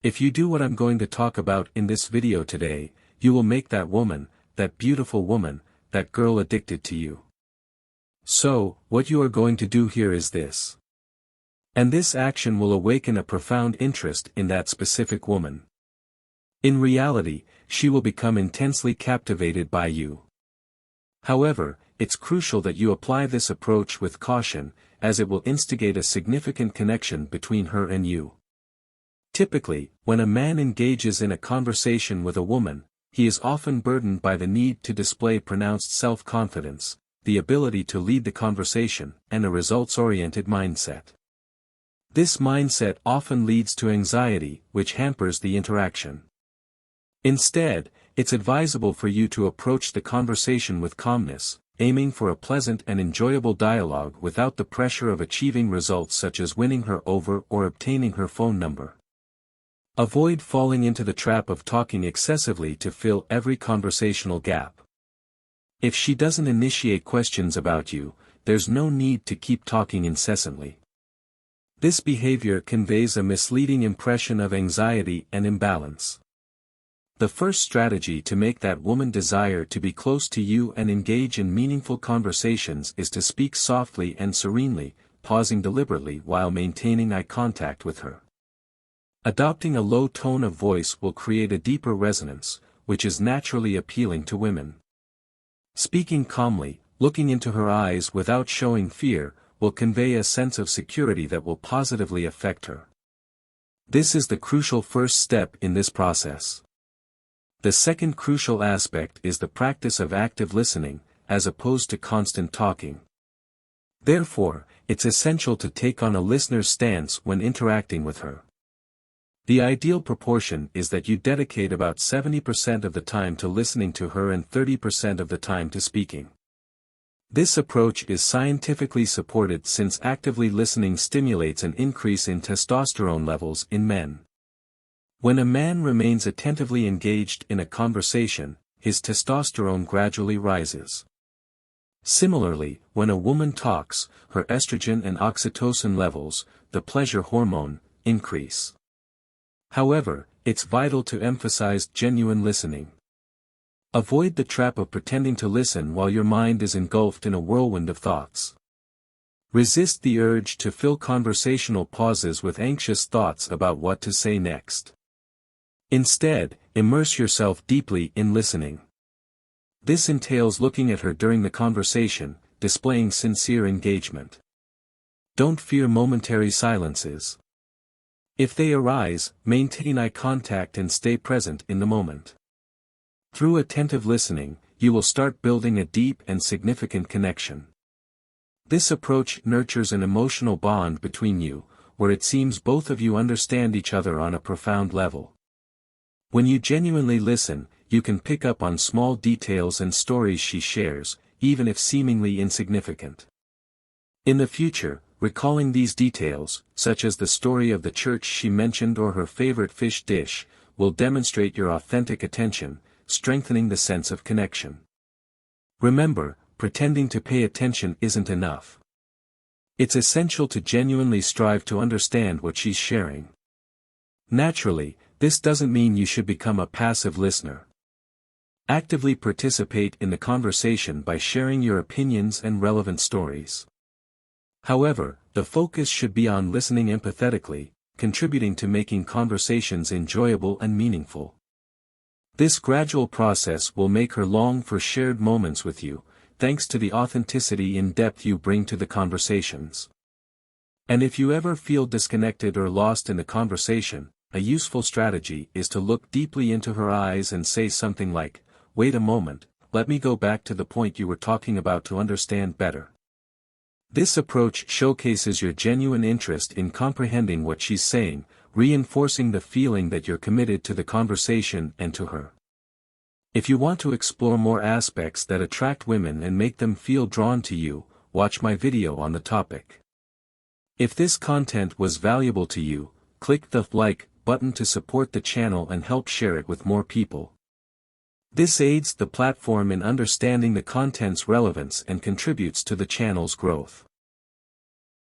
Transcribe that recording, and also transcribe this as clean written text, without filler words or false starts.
If you do what I'm going to talk about in this video today, you will make that woman, that beautiful woman, that girl addicted to you. So, what you are going to do here is this. And this action will awaken a profound interest in that specific woman. In reality, she will become intensely captivated by you. However, it's crucial that you apply this approach with caution, as it will instigate a significant connection between her and you. Typically, when a man engages in a conversation with a woman, he is often burdened by the need to display pronounced self-confidence, the ability to lead the conversation, and a results-oriented mindset. This mindset often leads to anxiety, which hampers the interaction. Instead, it's advisable for you to approach the conversation with calmness, aiming for a pleasant and enjoyable dialogue without the pressure of achieving results such as winning her over or obtaining her phone number. Avoid falling into the trap of talking excessively to fill every conversational gap. If she doesn't initiate questions about you, there's no need to keep talking incessantly. This behavior conveys a misleading impression of anxiety and imbalance. The first strategy to make that woman desire to be close to you and engage in meaningful conversations is to speak softly and serenely, pausing deliberately while maintaining eye contact with her. Adopting a low tone of voice will create a deeper resonance, which is naturally appealing to women. Speaking calmly, looking into her eyes without showing fear, will convey a sense of security that will positively affect her. This is the crucial first step in this process. The second crucial aspect is the practice of active listening, as opposed to constant talking. Therefore, it's essential to take on a listener's stance when interacting with her. The ideal proportion is that you dedicate about 70% of the time to listening to her and 30% of the time to speaking. This approach is scientifically supported since actively listening stimulates an increase in testosterone levels in men. When a man remains attentively engaged in a conversation, his testosterone gradually rises. Similarly, when a woman talks, her estrogen and oxytocin levels, the pleasure hormone, increase. However, it's vital to emphasize genuine listening. Avoid the trap of pretending to listen while your mind is engulfed in a whirlwind of thoughts. Resist the urge to fill conversational pauses with anxious thoughts about what to say next. Instead, immerse yourself deeply in listening. This entails looking at her during the conversation, displaying sincere engagement. Don't fear momentary silences. If they arise, maintain eye contact and stay present in the moment. Through attentive listening, you will start building a deep and significant connection. This approach nurtures an emotional bond between you, where it seems both of you understand each other on a profound level. When you genuinely listen, you can pick up on small details and stories she shares, even if seemingly insignificant. In the future, recalling these details, such as the story of the church she mentioned or her favorite fish dish, will demonstrate your authentic attention, strengthening the sense of connection. Remember, pretending to pay attention isn't enough. It's essential to genuinely strive to understand what she's sharing. Naturally, this doesn't mean you should become a passive listener. Actively participate in the conversation by sharing your opinions and relevant stories. However, the focus should be on listening empathetically, contributing to making conversations enjoyable and meaningful. This gradual process will make her long for shared moments with you, thanks to the authenticity and depth you bring to the conversations. And if you ever feel disconnected or lost in the conversation, a useful strategy is to look deeply into her eyes and say something like, "Wait a moment, let me go back to the point you were talking about to understand better." This approach showcases your genuine interest in comprehending what she's saying, reinforcing the feeling that you're committed to the conversation and to her. If you want to explore more aspects that attract women and make them feel drawn to you, watch my video on the topic. If this content was valuable to you, click the like button to support the channel and help share it with more people. This aids the platform in understanding the content's relevance and contributes to the channel's growth.